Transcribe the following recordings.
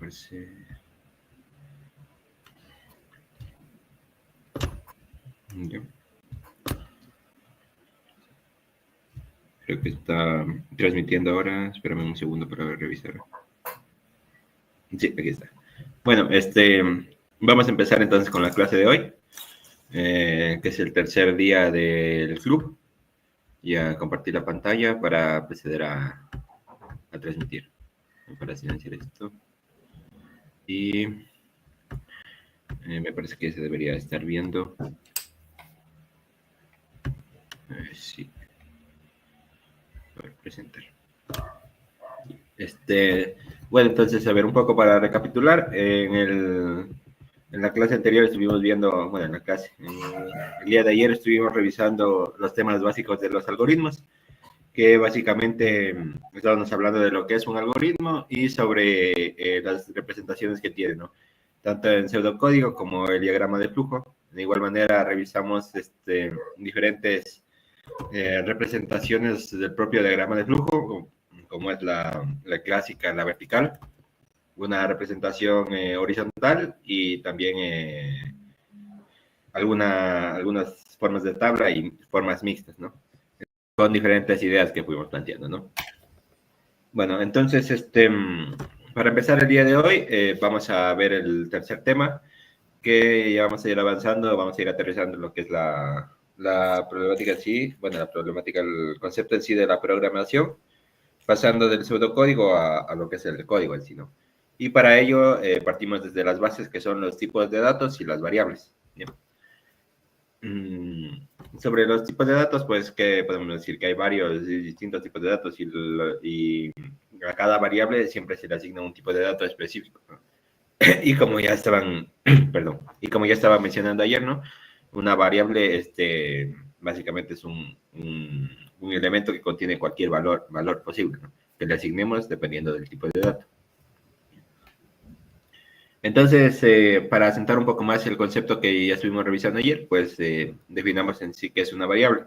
Pues, ya. Creo que está transmitiendo ahora. Espérame un segundo para revisar. Sí, aquí está. Bueno, vamos a empezar entonces con la clase de hoy, que es el tercer día del club. Y a compartir la pantalla para proceder a transmitir. Para silenciar esto. Y me parece que se debería estar viendo. Sí. A ver, presentar. Bueno, entonces, a ver, un poco para recapitular. En la clase anterior estuvimos viendo, bueno, en la clase, el día de ayer estuvimos revisando los temas básicos de los algoritmos, que básicamente estábamos hablando de lo que es un algoritmo y sobre las representaciones que tiene, ¿no? Tanto en pseudocódigo como el diagrama de flujo. De igual manera, revisamos diferentes representaciones del propio diagrama de flujo, como es la clásica, la vertical, una representación horizontal y también algunas formas de tabla y formas mixtas, ¿no? Con diferentes ideas que fuimos planteando, ¿no? Bueno, entonces, para empezar el día de hoy, vamos a ver el tercer tema, que ya vamos a ir avanzando, vamos a ir aterrizando lo que es la problemática en sí, bueno, la problemática, el concepto en sí de la programación, pasando del pseudocódigo a lo que es el código en sí, ¿no? Y para ello partimos desde las bases, que son los tipos de datos y las variables, ¿bien? Sobre los tipos de datos, pues que podemos decir que hay varios distintos tipos de datos y a cada variable siempre se le asigna un tipo de dato específico, ¿no? Y como ya estaban, perdón, y como ya estaba mencionando ayer, ¿no? Una variable, básicamente es un elemento que contiene cualquier valor posible, ¿no? Que le asignemos dependiendo del tipo de dato. Entonces, para asentar un poco más el concepto que ya estuvimos revisando ayer, pues definamos en sí qué es una variable.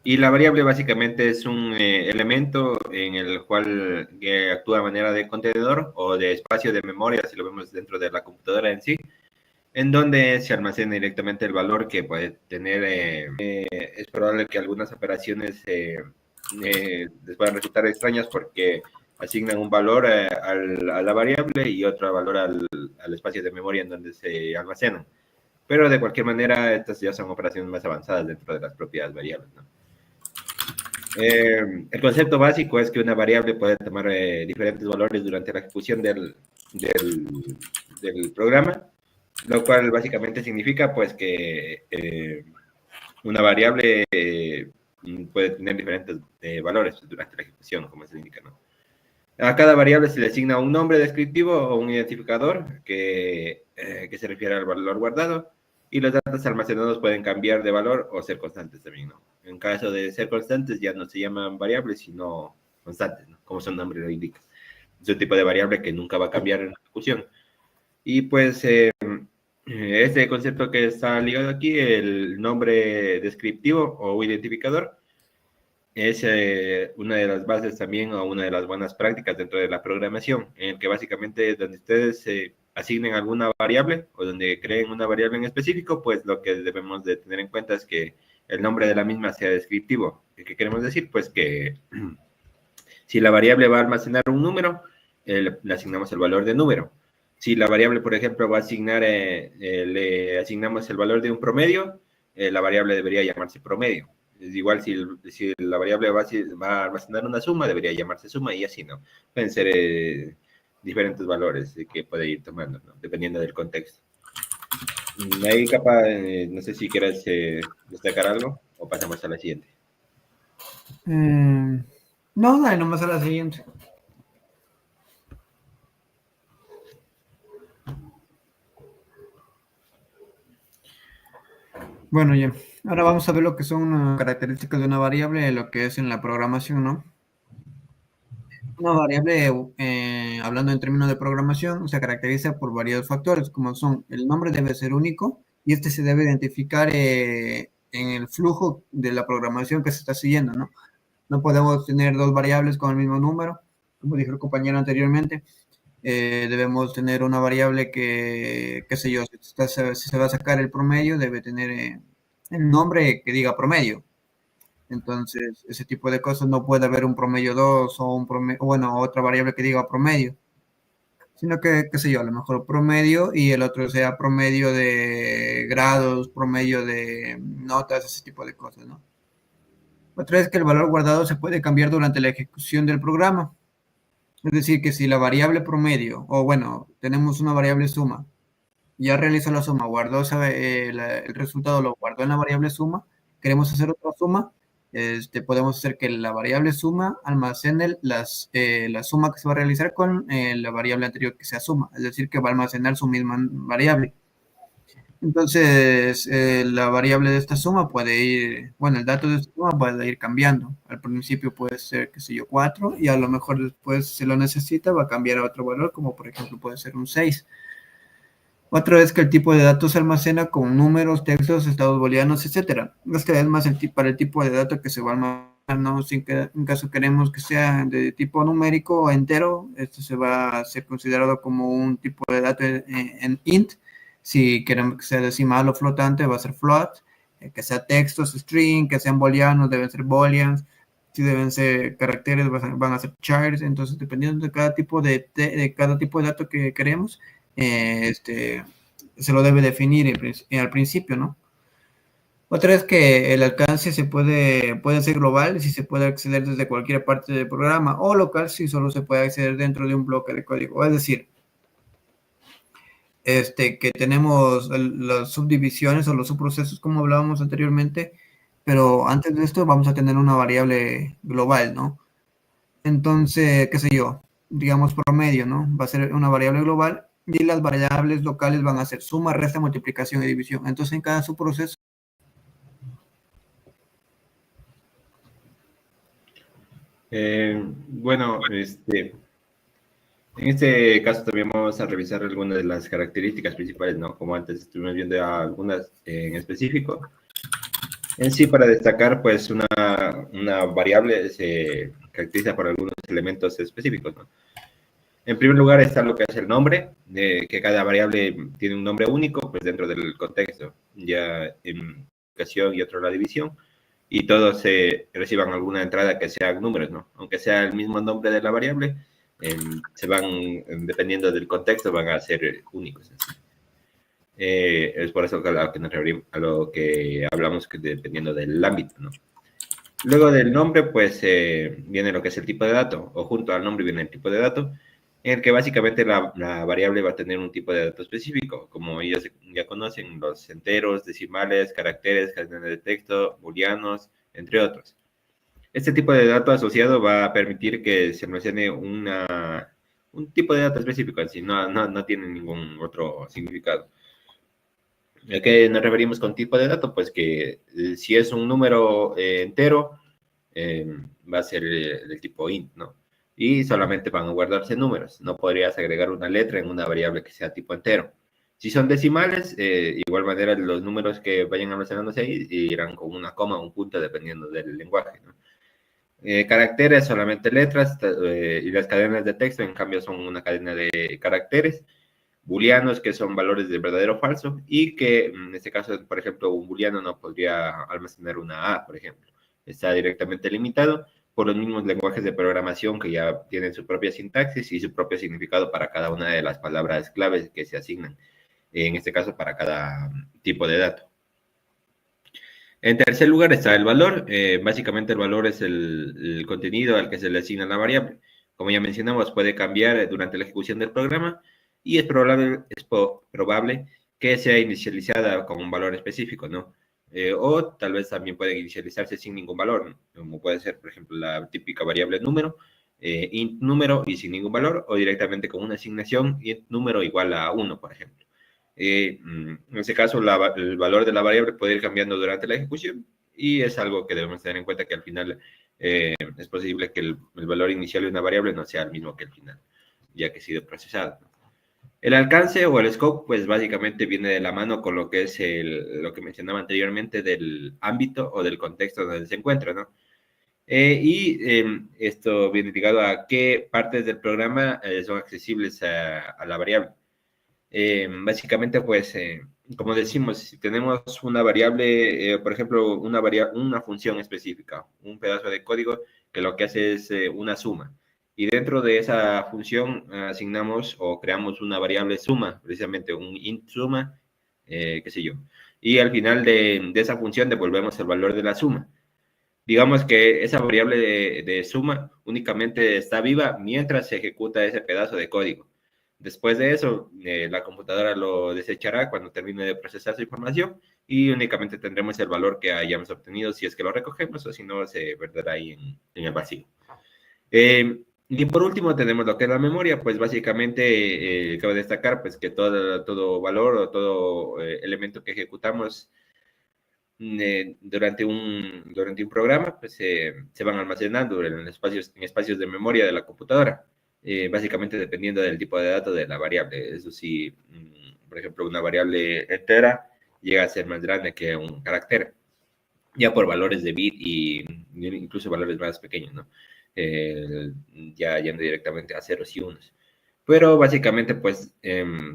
Y la variable básicamente es un elemento en el cual actúa de manera de contenedor o de espacio de memoria, si lo vemos dentro de la computadora en sí, en donde se almacena directamente el valor que puede tener. Es probable que algunas operaciones les puedan resultar extrañas porque asignan un valor a la variable y otro valor al espacio de memoria en donde se almacenan. Pero de cualquier manera, estas ya son operaciones más avanzadas dentro de las propias variables, ¿no? El concepto básico es que una variable puede tomar diferentes valores durante la ejecución del programa, lo cual básicamente significa pues que una variable puede tener diferentes valores durante la ejecución, como se indica, ¿no? A cada variable se le asigna un nombre descriptivo o un identificador que se refiere al valor guardado, y los datos almacenados pueden cambiar de valor o ser constantes también, ¿no? En caso de ser constantes ya no se llaman variables, sino constantes, ¿no? Como su nombre lo indica. Es un tipo de variable que nunca va a cambiar en la ejecución. Y pues este concepto que está ligado aquí, el nombre descriptivo o identificador, es una de las bases también o una de las buenas prácticas dentro de la programación, en el que básicamente donde ustedes asignen alguna variable o donde creen una variable en específico, pues lo que debemos de tener en cuenta es que el nombre de la misma sea descriptivo. ¿Qué queremos decir? Pues que si la variable va a almacenar un número, le asignamos el valor de número. Si la variable, por ejemplo, va a asignar, le asignamos el valor de un promedio, la variable debería llamarse promedio. Es igual si la variable va a almacenar una suma, debería llamarse suma y así, ¿no? Pueden ser diferentes valores que puede ir tomando, ¿no? Dependiendo del contexto. Ahí capaz, no sé si quieres destacar algo o pasamos a la siguiente. No, dale nomás a la siguiente. Bueno, ya. Ahora vamos a ver lo que son características de una variable, lo que es en la programación, ¿no? Una variable, hablando en términos de programación, se caracteriza por varios factores, como son el nombre debe ser único y este se debe identificar en el flujo de la programación que se está siguiendo, ¿no? No podemos tener dos variables con el mismo número, como dijo el compañero anteriormente. debemos tener una variable que, qué sé yo, si se va a sacar el promedio, debe tener el nombre que diga promedio. Entonces, ese tipo de cosas no puede haber un promedio 2 o un promedio, bueno, otra variable que diga promedio, sino que, qué sé yo, a lo mejor promedio y el otro sea promedio de grados, promedio de notas, ese tipo de cosas, ¿no? Otra es que el valor guardado se puede cambiar durante la ejecución del programa. Es decir, que si la variable promedio, o bueno, tenemos una variable suma, ya realizó la suma, guardó el resultado, lo guardó en la variable suma, queremos hacer otra suma, podemos hacer que la variable suma almacene la suma que se va a realizar con la variable anterior que sea suma, es decir, que va a almacenar su misma variable. Entonces, la variable de esta suma puede ir, bueno, el dato de esta suma puede ir cambiando. Al principio puede ser, qué sé yo, 4 y a lo mejor después, si lo necesita, va a cambiar a otro valor, como por ejemplo puede ser un 6. Otra es que el tipo de datos se almacena con números, textos, estados booleanos, etcétera. Este es más para el tipo de datos que se va a almacenar, ¿no? En caso queremos que sea de tipo numérico o entero, esto se va a ser considerado como un tipo de dato en int. Si queremos que sea decimal o flotante, va a ser float. Que sea textos, string, que sean booleanos, deben ser booleans. Si deben ser caracteres, van a ser chars. Entonces, dependiendo de cada tipo de dato que queremos, se lo debe definir al principio, ¿no? Otra es que el alcance puede ser global si se puede acceder desde cualquier parte del programa, o local si solo se puede acceder dentro de un bloque de código. Es decir, que tenemos las subdivisiones o los subprocesos como hablábamos anteriormente, pero antes de esto vamos a tener una variable global, ¿no? Entonces, qué sé yo, digamos promedio, ¿no? Va a ser una variable global y las variables locales van a ser suma, resta, multiplicación y división. Entonces, en cada subproceso. Bueno, en este caso también vamos a revisar algunas de las características principales, ¿no? Como antes estuvimos viendo algunas en específico. En sí, para destacar, pues una variable se caracteriza por algunos elementos específicos, ¿no? En primer lugar está lo que es el nombre, que cada variable tiene un nombre único, pues dentro del contexto, ya en multiplicación y otro la división, y todos reciban alguna entrada que sean números, ¿no? Aunque sea el mismo nombre de la variable, se van, dependiendo del contexto, van a ser únicos. Es por eso que a lo que nos referimos, a lo que hablamos, que dependiendo del ámbito, ¿no? Luego del nombre, pues viene lo que es el tipo de dato, o junto al nombre viene el tipo de dato, en el que básicamente la variable va a tener un tipo de dato específico, como ellos ya conocen, los enteros, decimales, caracteres, cadenas de texto, booleanos, entre otros. Este tipo de dato asociado va a permitir que se almacene un tipo de dato específico, así no tiene ningún otro significado. ¿A qué nos referimos con tipo de dato? Pues que si es un número entero, va a ser del tipo int, ¿no? Y solamente van a guardarse números. No podrías agregar una letra en una variable que sea tipo entero. Si son decimales, igual manera los números que vayan almacenándose ahí irán con una coma o un punto dependiendo del lenguaje, ¿no? Caracteres, solamente letras, y las cadenas de texto, en cambio, son una cadena de caracteres. Booleanos, que son valores de verdadero o falso, y que en este caso, por ejemplo, un booleano no podría almacenar una A, por ejemplo. Está directamente limitado por los mismos lenguajes de programación que ya tienen su propia sintaxis y su propio significado para cada una de las palabras claves que se asignan, en este caso para cada tipo de dato. En tercer lugar está el valor. Básicamente el valor es el contenido al que se le asigna la variable. Como ya mencionamos, puede cambiar durante la ejecución del programa y es probable que sea inicializada con un valor específico, ¿no? O tal vez también puede inicializarse sin ningún valor, ¿no? Como puede ser, por ejemplo, la típica variable número, int número y sin ningún valor, o directamente con una asignación int número igual a 1, por ejemplo. En ese caso, el valor de la variable puede ir cambiando durante la ejecución y es algo que debemos tener en cuenta, que al final es posible que el valor inicial de una variable no sea el mismo que el final, ya que ha sido procesado. El alcance o el scope, pues básicamente viene de la mano con lo que es lo que mencionaba anteriormente del ámbito o del contexto donde se encuentra, ¿no? Esto viene ligado a qué partes del programa son accesibles a la variable. Básicamente, pues, como decimos, si tenemos una variable, por ejemplo, una función específica, un pedazo de código que lo que hace es una suma. Y dentro de esa función asignamos o creamos una variable suma, precisamente un int suma, qué sé yo. Y al final de esa función devolvemos el valor de la suma. Digamos que esa variable de suma únicamente está viva mientras se ejecuta ese pedazo de código. Después de eso, la computadora lo desechará cuando termine de procesar su información y únicamente tendremos el valor que hayamos obtenido si es que lo recogemos o si no, se perderá ahí en el vacío. Y por último tenemos lo que es la memoria, pues básicamente cabe destacar pues, que todo valor o todo elemento que ejecutamos durante un programa, pues se van almacenando en espacios de memoria de la computadora, básicamente dependiendo del tipo de datos de la variable. Eso sí, por ejemplo, una variable entera llega a ser más grande que un carácter, ya por valores de bit y incluso valores más pequeños, ¿no? Ya yendo directamente a ceros y unos. Pero básicamente, pues,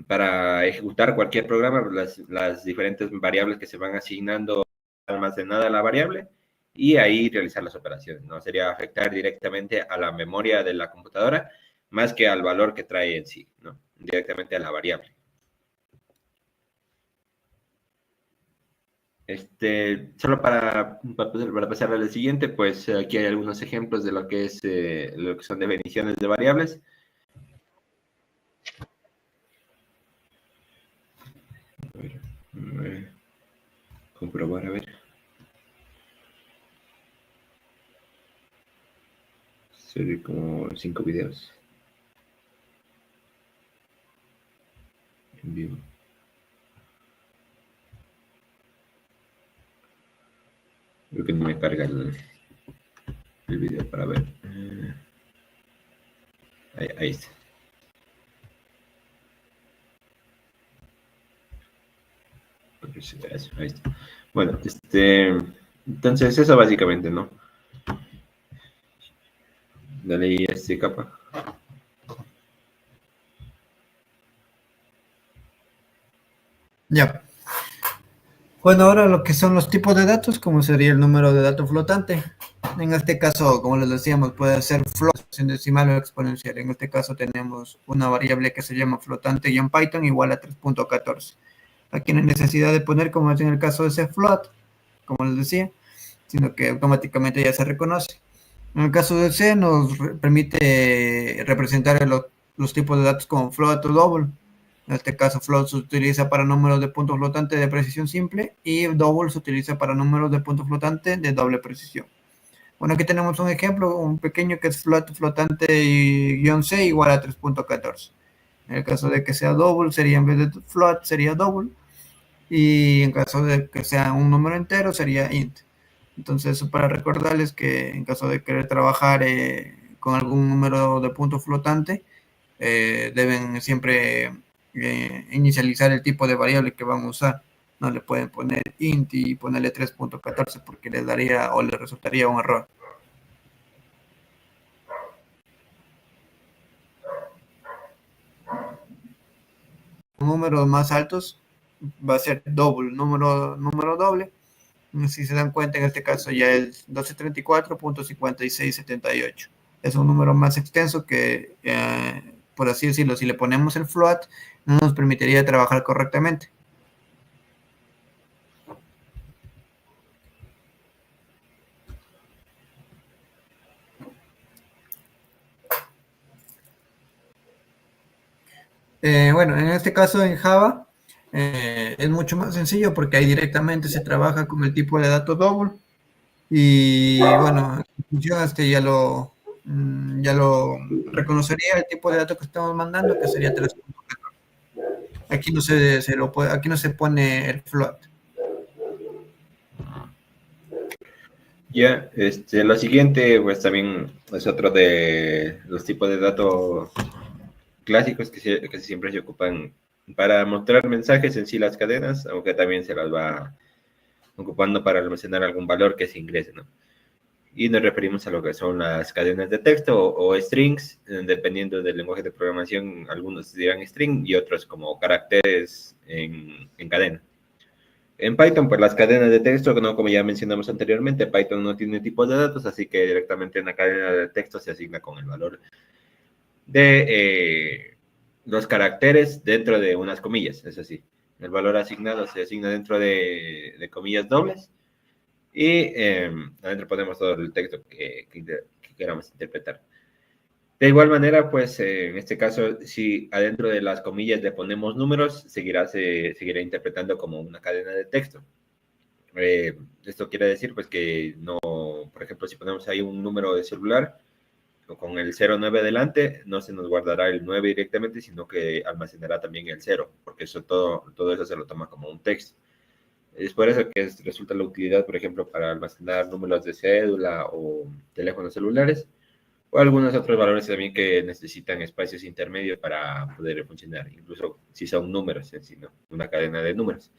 para ejecutar cualquier programa, las diferentes variables que se van asignando almacenada la variable y ahí realizar las operaciones, ¿no? Sería afectar directamente a la memoria de la computadora más que al valor que trae en sí, ¿no? Directamente a la variable. Solo para pasar al siguiente, pues aquí hay algunos ejemplos de lo que son definiciones de variables. A ver, comprobar, a ver. Sería como 5 videos en vivo. Creo que no me carga el video para ver. Ahí está. Eso, ahí está. Bueno, entonces eso básicamente, ¿no? Dale ahí a capa. Ya. Bueno, ahora lo que son los tipos de datos, como sería el número de datos flotante. En este caso, como les decíamos, puede ser float, en decimal o exponencial. En este caso tenemos una variable que se llama flotante y en Python igual a 3.14. Aquí no hay necesidad de poner, como es en el caso de ese float, como les decía, sino que automáticamente ya se reconoce. En el caso de C nos permite representar los tipos de datos como float o double. En este caso, float se utiliza para números de punto flotante de precisión simple y double se utiliza para números de punto flotante de doble precisión. Bueno, aquí tenemos un ejemplo, un pequeño que es float flotante y guión C igual a 3.14. En el caso de que sea double, sería en vez de float, sería double. Y en caso de que sea un número entero, sería int. Entonces, eso para recordarles que en caso de querer trabajar con algún número de punto flotante, deben siempre inicializar el tipo de variable que van a usar. No le pueden poner int y ponerle 3.14 porque les daría o les resultaría un error. Números más altos va a ser doble, número doble. Si se dan cuenta, en este caso ya es 1234.5678. Es un número más extenso que, por así decirlo, si le ponemos el float, no nos permitiría trabajar correctamente. Bueno, en este caso en Java es mucho más sencillo porque ahí directamente se trabaja con el tipo de datos double y bueno, la función ya lo reconocería el tipo de datos que estamos mandando, que sería 3.14. Aquí aquí no se pone el float. Ya, lo siguiente, pues también es otro de los tipos de datos clásicos que siempre se ocupan para mostrar mensajes en sí las cadenas, aunque también se las va ocupando para almacenar algún valor que se ingrese, ¿no? y nos referimos a lo que son las cadenas de texto o strings, dependiendo del lenguaje de programación, algunos dirán string y otros como caracteres en cadena. En Python, pues las cadenas de texto, ¿no? Como ya mencionamos anteriormente, Python no tiene tipos de datos, así que directamente una cadena de texto se asigna con el valor de los caracteres dentro de unas comillas, es así. El valor asignado se asigna dentro de comillas dobles y adentro ponemos todo el texto que queramos interpretar. De igual manera, pues en este caso, si adentro de las comillas le ponemos números, seguirá interpretando como una cadena de texto. Esto quiere decir, pues, que no, por ejemplo, si ponemos ahí un número de celular con el 09 delante, no se nos guardará el 9 directamente, sino que almacenará también el 0, porque eso todo eso se lo toma como un texto. Es por eso que resulta la utilidad, por ejemplo, para almacenar números de cédula o teléfonos celulares, o algunos otros valores también que necesitan espacios intermedios para poder funcionar, incluso si son números en sí, ¿no? Una cadena de números.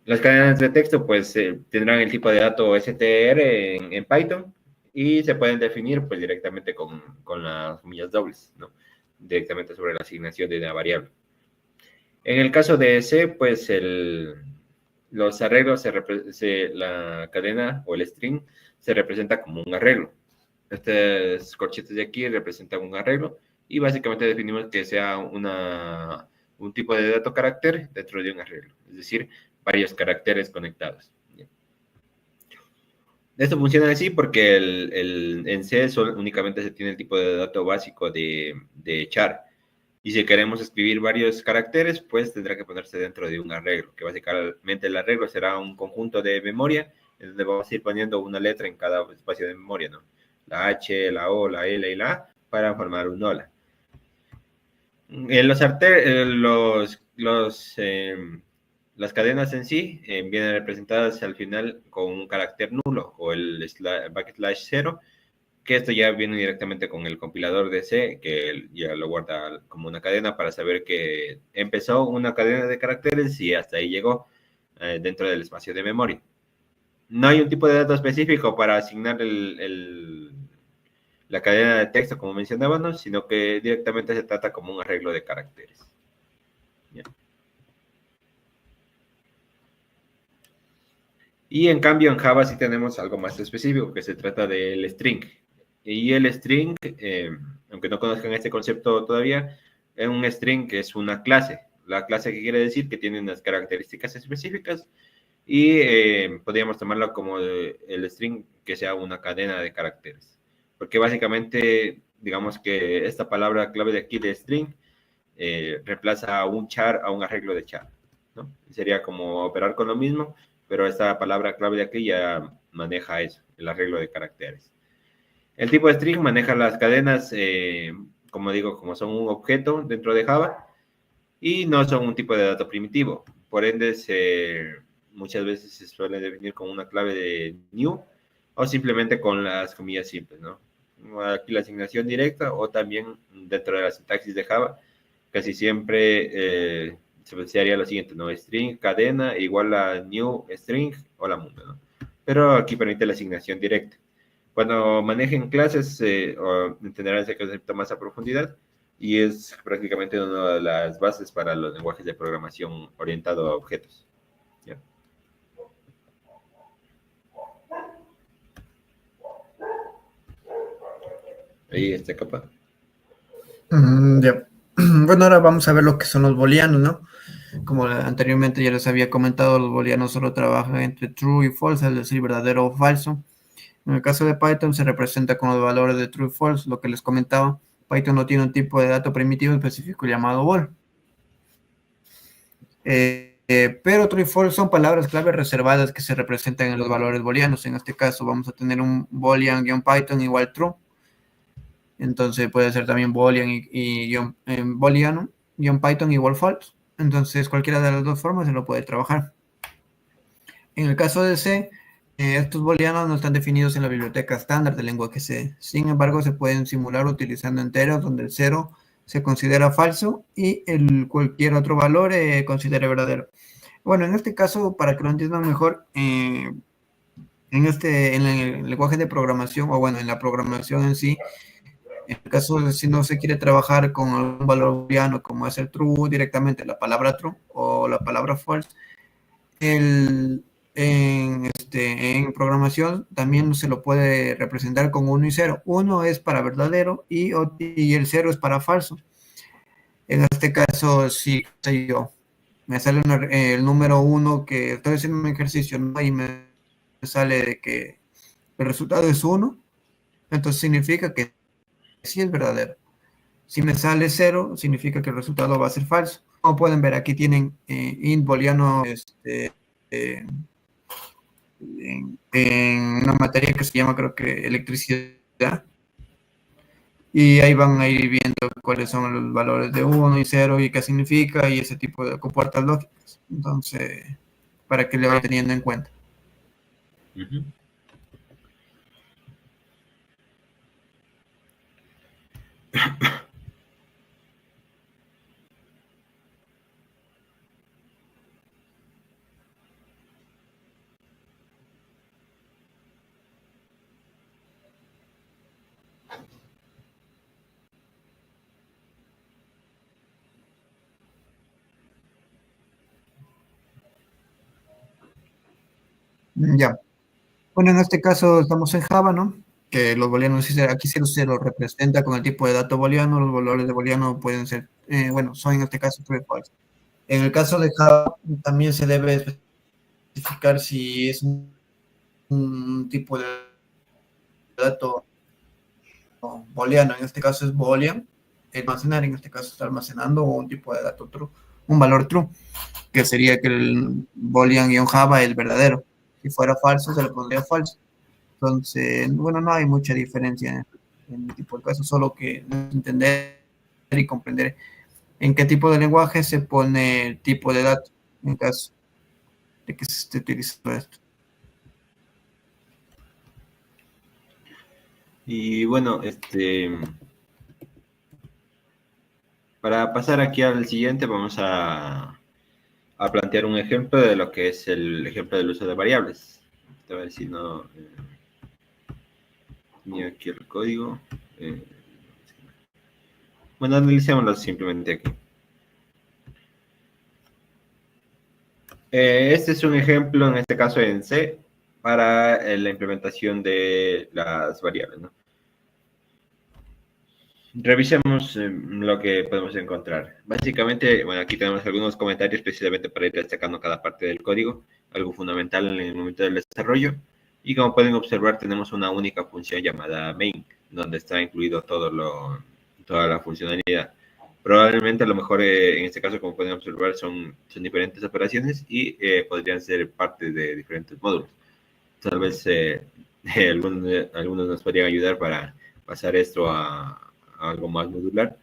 Las cadenas de texto, pues, tendrán el tipo de dato str en Python y se pueden definir, pues, directamente con las comillas dobles, ¿no? Directamente sobre la asignación de una variable. En el caso de C, pues, los arreglos, la cadena o el string se representa como un arreglo. Estas corchetes de aquí representan un arreglo y básicamente definimos que sea un tipo de dato carácter dentro de un arreglo, es decir, varios caracteres conectados. Esto funciona así porque en C únicamente se tiene el tipo de dato básico de char. Y si queremos escribir varios caracteres, pues tendrá que ponerse dentro de un arreglo, que básicamente el arreglo será un conjunto de memoria, en donde vamos a ir poniendo una letra en cada espacio de memoria, ¿no? La H, la O, la L y la A, para formar un hola. Las cadenas en sí vienen representadas al final con un carácter nulo o el backslash 0, que esto ya viene directamente con el compilador de C, que ya lo guarda como una cadena para saber que empezó una cadena de caracteres y hasta ahí llegó dentro del espacio de memoria. No hay un tipo de dato específico para asignar la cadena de texto, como mencionábamos, sino que directamente se trata como un arreglo de caracteres. Bien. Y en cambio en Java sí tenemos algo más específico, que se trata del string. Y el string, aunque no conozcan este concepto todavía, es un string que es una clase. La clase que quiere decir que tiene unas características específicas y podríamos tomarlo como el string que sea una cadena de caracteres. Porque básicamente, digamos que esta palabra clave de aquí de string reemplaza a un char a un arreglo de char, ¿no? Sería como operar con lo mismo, pero esta palabra clave de aquí ya maneja eso, el arreglo de caracteres. El tipo de string maneja las cadenas, como digo, como son un objeto dentro de Java y no son un tipo de dato primitivo. Por ende, muchas veces se suele definir con una clave de new o simplemente con las comillas simples, ¿no? Aquí la asignación directa o también dentro de la sintaxis de Java, casi siempre se haría lo siguiente, ¿no? String, cadena, igual a new string o la mundo, ¿no? Pero aquí permite la asignación directa. Cuando manejen clases, entenderán ese concepto más a profundidad y es prácticamente una de las bases para los lenguajes de programación orientado a objetos. ¿Ya? Ahí está capa. Ya. Bueno, ahora vamos a ver lo que son los booleanos, ¿no? Como anteriormente ya les había comentado, los booleanos solo trabajan entre true y false, es decir, verdadero o falso. En el caso de Python se representa con los valores de true y false, lo que les comentaba. Python no tiene un tipo de dato primitivo específico llamado bool. Pero true y false son palabras clave reservadas que se representan en los valores booleanos. En este caso vamos a tener un boolean-python igual true. Entonces puede ser también boolean-python igual false. Entonces cualquiera de las dos formas se lo puede trabajar. En el caso de C, estos booleanos no están definidos en la biblioteca estándar del lenguaje C. Sin embargo, se pueden simular utilizando enteros donde el 0 se considera falso y cualquier otro valor considera verdadero. Bueno, en este caso, para que lo entiendan mejor, En el lenguaje de programación, o bueno, en la programación en sí, en el caso de si no se quiere trabajar con algún valor booleano, como es el true directamente, la palabra true o la palabra false, en programación también se lo puede representar con 1 y 0. 1 es para verdadero y el 0 es para falso. En este caso, si yo me sale el número 1 que estoy haciendo un ejercicio, ¿no? Y me sale de que el resultado es 1, entonces significa que sí es verdadero. Si me sale 0, significa que el resultado va a ser falso. Como pueden ver, aquí tienen int booleano eh, en una materia que se llama, creo que, electricidad. Y ahí van a ir viendo cuáles son los valores de 1 y 0 y qué significa y ese tipo de compuertas lógicas. Entonces, para que le vayan teniendo en cuenta. Ujú. Ya. Bueno, en este caso estamos en Java, ¿no? Que los booleanos, aquí se los representa con el tipo de dato booleano. Los valores de booleano pueden ser, bueno, son en este caso true y false. En el caso de Java, también se debe especificar si es un tipo de dato booleano, en este caso es boolean, almacenar, en este caso está almacenando un tipo de dato true, un valor true, que sería que el boolean-java es verdadero. Si fuera falso, se le pondría falso. Entonces, bueno, no hay mucha diferencia en el tipo de caso, solo que entender y comprender en qué tipo de lenguaje se pone el tipo de dato, en caso de que se esté utilizando esto. Y bueno, para pasar aquí al siguiente, vamos a plantear un ejemplo de lo que es el ejemplo del uso de variables. A ver si no tenía aquí el código. Eh, bueno, analicémoslo simplemente aquí. Este es un ejemplo, en este caso en C, para la implementación de las variables, ¿no? Revisemos lo que podemos encontrar. Básicamente, bueno, aquí tenemos algunos comentarios precisamente para ir destacando cada parte del código, algo fundamental en el momento del desarrollo. Y como pueden observar, tenemos una única función llamada main, donde está incluido toda la funcionalidad. Probablemente a lo mejor en este caso, como pueden observar, son diferentes operaciones y podrían ser parte de diferentes módulos. Tal vez algunos nos podrían ayudar para pasar esto a algo más modular,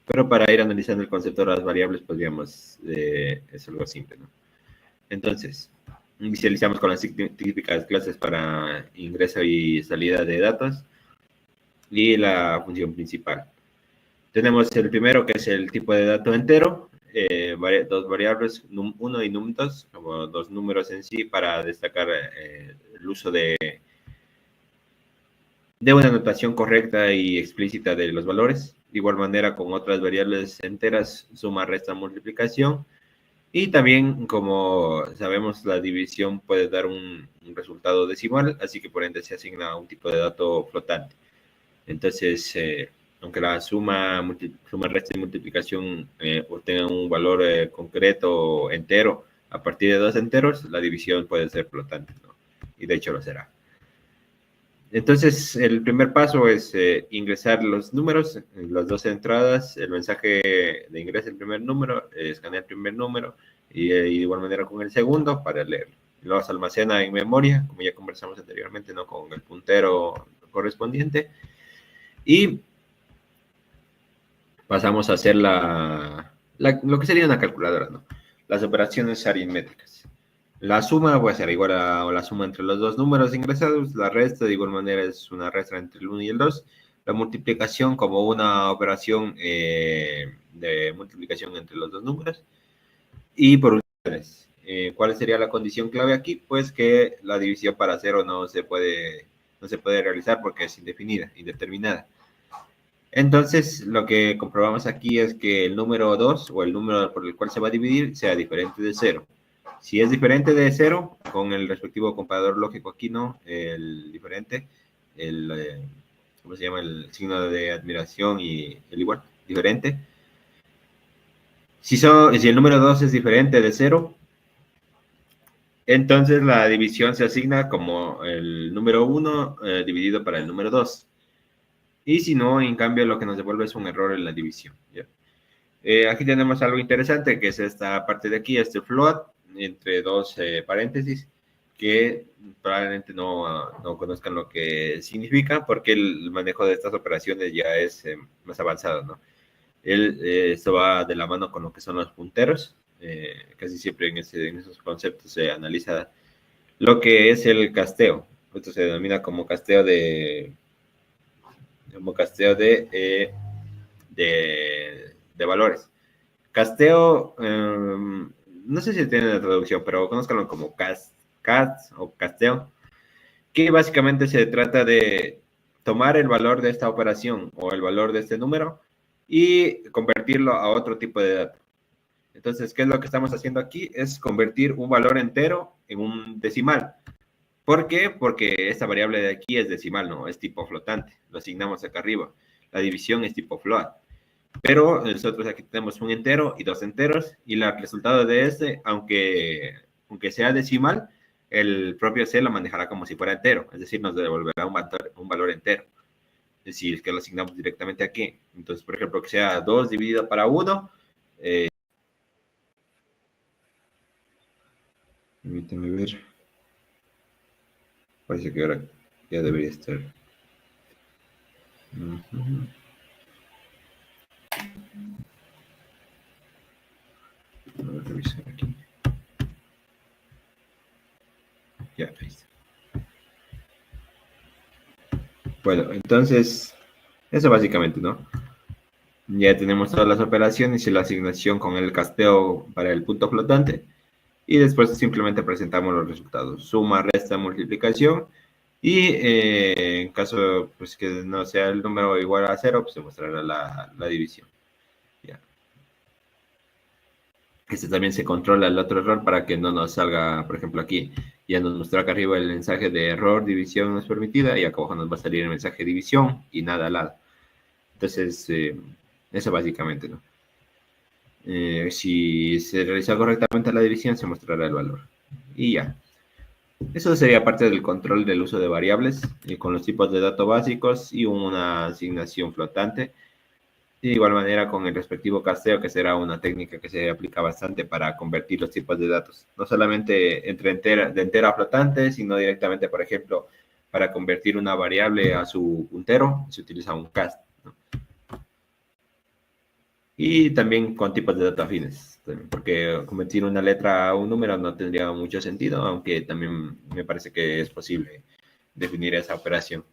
pero para ir analizando el concepto de las variables, podríamos, es algo simple, ¿no? Entonces, inicializamos con las típicas clases para ingreso y salida de datos y la función principal. Tenemos el primero, que es el tipo de dato entero, dos variables, num1 y num2, como dos números en sí, para destacar el uso de una notación correcta y explícita de los valores. De igual manera, con otras variables enteras, suma, resta, multiplicación. Y también, como sabemos, la división puede dar un resultado decimal, así que por ende se asigna un tipo de dato flotante. Entonces, aunque la suma, resta y multiplicación obtengan un valor concreto entero a partir de dos enteros, la división puede ser flotante, ¿no? Y de hecho lo será. Entonces, el primer paso es ingresar los números, las dos entradas, el mensaje de ingreso el primer número, escanear el primer número y de igual manera con el segundo para leer. Los almacena en memoria, como ya conversamos anteriormente, ¿no? Con el puntero correspondiente. Y pasamos a hacer lo que sería una calculadora, ¿no? Las operaciones aritméticas. La suma puede ser igual a la suma entre los dos números ingresados, la resta de igual manera es una resta entre el 1 y el 2, la multiplicación como una operación de multiplicación entre los dos números, y por último, ¿cuál sería la condición clave aquí? Pues que la división para cero no se puede realizar porque es indefinida, indeterminada. Entonces, lo que comprobamos aquí es que el número 2 o el número por el cual se va a dividir sea diferente de 0. Si es diferente de 0, con el respectivo comparador lógico aquí, ¿no? El diferente, ¿cómo se llama? El signo de admiración y el igual, diferente. Si el número 2 es diferente de 0, entonces la división se asigna como el número 1 dividido para el número 2. Y si no, en cambio, lo que nos devuelve es un error en la división. ¿Ya? Aquí tenemos algo interesante, que es esta parte de aquí, este float, entre dos paréntesis, que probablemente no conozcan lo que significa, porque el manejo de estas operaciones ya es más avanzado, ¿no? Esto va de la mano con lo que son los punteros. Casi siempre en esos conceptos se analiza lo que es el casteo. Esto se denomina como casteo de valores. Casteo, no sé si tiene la traducción, pero conózcanlo como cast o casteo, que básicamente se trata de tomar el valor de esta operación o el valor de este número y convertirlo a otro tipo de dato. Entonces, ¿qué es lo que estamos haciendo aquí? Es convertir un valor entero en un decimal. ¿Por qué? Porque esta variable de aquí es decimal, no es tipo flotante. Lo asignamos acá arriba. La división es tipo float. Pero nosotros aquí tenemos un entero y dos enteros, y el resultado de este, aunque sea decimal, el propio C lo manejará como si fuera entero, es decir, nos devolverá un valor entero. Es decir, que lo asignamos directamente aquí. Entonces, por ejemplo, que sea 2 dividido para 1. Permíteme ver. Parece que ahora ya debería estar. Vamos a revisar aquí. Ya, ahí está. Bueno, entonces, eso básicamente, ¿no? Ya tenemos todas las operaciones y la asignación con el casteo para el punto flotante. Y después simplemente presentamos los resultados. Suma, resta, multiplicación. Y en caso pues, que no sea el número igual a 0, pues se mostrará la división. Ya. Este también se controla el otro error para que no nos salga, por ejemplo, aquí ya nos mostró acá arriba el mensaje de error, división no es permitida, y acá abajo nos va a salir el mensaje de división y nada al lado. Entonces, eso básicamente, ¿no? Si se realiza correctamente la división, se mostrará el valor. Y ya. Eso sería parte del control del uso de variables con los tipos de datos básicos y una asignación flotante. De igual manera con el respectivo casteo, que será una técnica que se aplica bastante para convertir los tipos de datos. No solamente de entera a flotante, sino directamente, por ejemplo, para convertir una variable a su puntero, se utiliza un cast, ¿no? Y también con tipos de datos afines, porque convertir una letra a un número no tendría mucho sentido, aunque también me parece que es posible definir esa operación.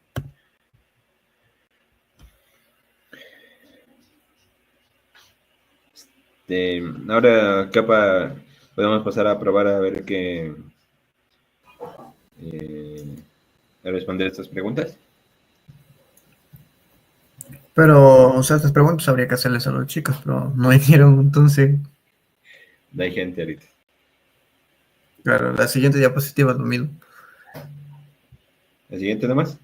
Ahora, capa, podemos pasar a probar a ver qué a responder estas preguntas. Pero, o sea, estas preguntas habría que hacerles a los chicos, pero no vinieron, entonces, No hay gente ahorita. claro, la siguiente diapositiva es lo mismo. ¿La siguiente nomás?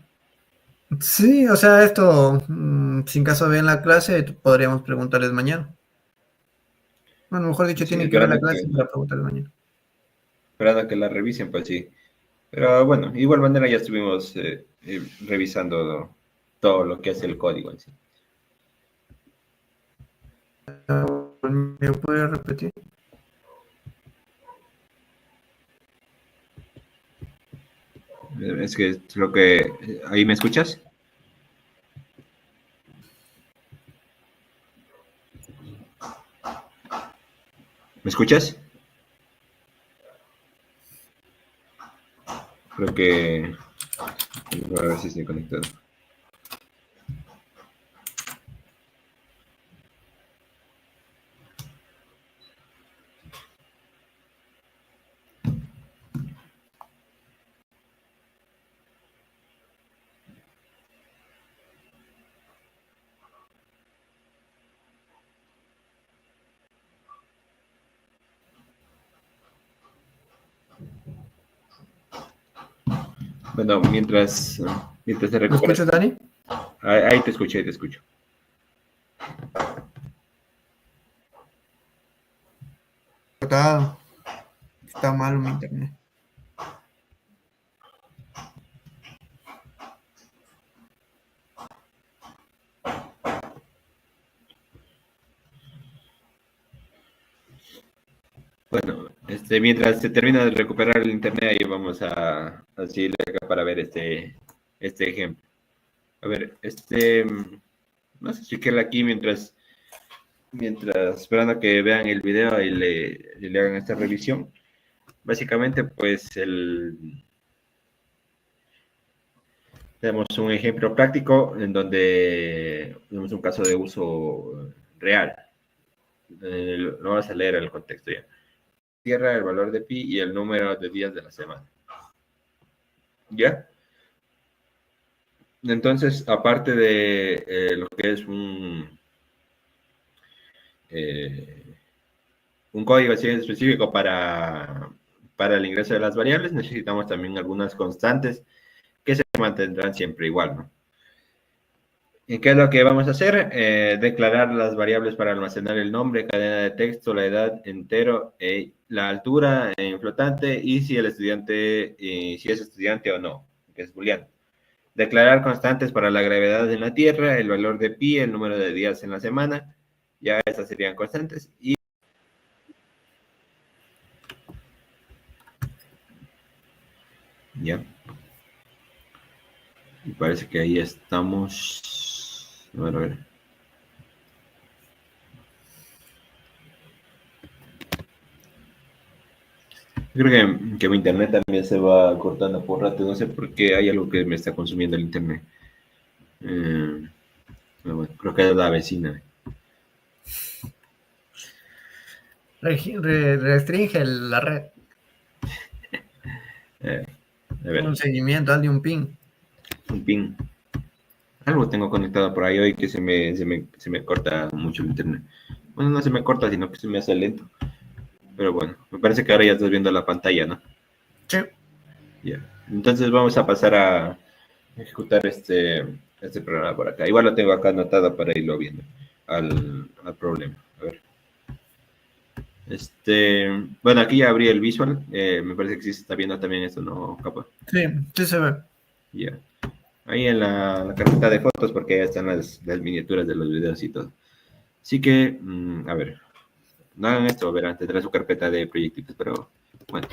Sí, o sea, esto, sin caso ven la clase, podríamos preguntarles mañana. Bueno, mejor dicho, Sí, tienen que ver la clase para preguntarles mañana. esperando a que la revisen, pues sí. Pero bueno, de igual manera ya estuvimos revisando todo lo que es el código en sí. ¿Me puede repetir? Es que es lo que... ¿Ahí me escuchas? ¿Me escuchas? Creo que... A ver si estoy conectado. Bueno, mientras se ¿Me recupera. escuchas, Dani? Ahí te escucho, ahí te escucho. Cortado. Está malo mi internet. Bueno, mientras se termina de recuperar el internet, ahí vamos a seguirle acá para ver este ejemplo. A ver, no sé si queda aquí mientras esperando a que vean el video y le hagan esta revisión. Básicamente, pues tenemos un ejemplo práctico en donde tenemos un caso de uso real. Lo vamos a leer el contexto ya. Tierra, el valor de pi y el número de días de la semana. ¿Ya? Entonces, aparte de lo que es un código así específico para el ingreso de las variables, necesitamos también algunas constantes que se mantendrán siempre igual, ¿no? ¿Y qué es lo que vamos a hacer? Declarar las variables para almacenar el nombre, cadena de texto, la edad, entero, la altura en flotante y si el estudiante, si es estudiante o no, que es booleano. Declarar constantes para la gravedad en la Tierra, el valor de pi, el número de días en la semana, ya esas serían constantes. Y ya. Y parece que ahí estamos. A ver. Yo creo que mi internet también se va cortando por rato. No sé por qué hay algo que me está consumiendo el internet. Bueno, creo que es la vecina. Restringe la red. A ver. Un seguimiento, hazle un ping. Un ping. Algo tengo conectado por ahí hoy que se me corta mucho el internet. Bueno, no se me corta, sino que se me hace lento. Pero bueno, me parece que ahora ya estás viendo la pantalla, ¿no? Sí. Ya. Entonces vamos a pasar a ejecutar este programa por acá. Igual lo tengo acá anotado para irlo viendo al problema. A ver. Bueno, aquí ya abrí el visual. Me parece que sí se está viendo también esto, ¿no, Capa? Sí, sí se ve. Ya. Ahí en la carpeta de fotos, porque ya están las miniaturas de los videos y todo. Así que, a ver, no hagan esto, verán, tendrá su carpeta de proyectitos, pero bueno,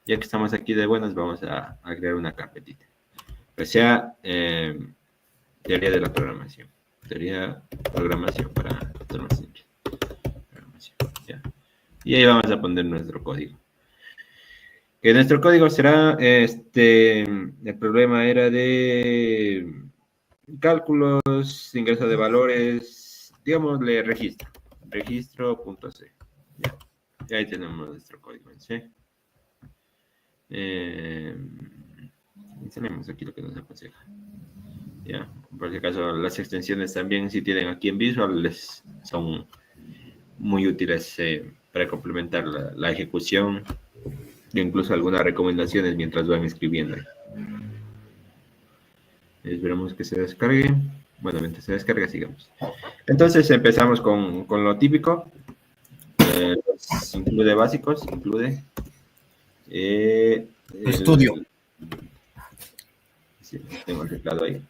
ya que estamos aquí de buenas, vamos a crear una carpetita. Que sea teoría de la programación. Teoría programación para hacer más simple. Programación, ya. Y ahí vamos a poner nuestro código. Que nuestro código será, el problema era de cálculos, ingreso de valores, digámosle registro, registro.c. Ya. Y ahí tenemos nuestro código en C. Tenemos aquí lo que nos aconseja. Ya, por si acaso las extensiones también, si tienen aquí en Visual, les son muy útiles para complementar la ejecución e incluso algunas recomendaciones mientras van escribiendo. Esperamos que se descargue. Bueno, mientras se descarga, sigamos. Entonces empezamos con lo típico. Include básicos, include Estudio. Sí, tengo el teclado ahí.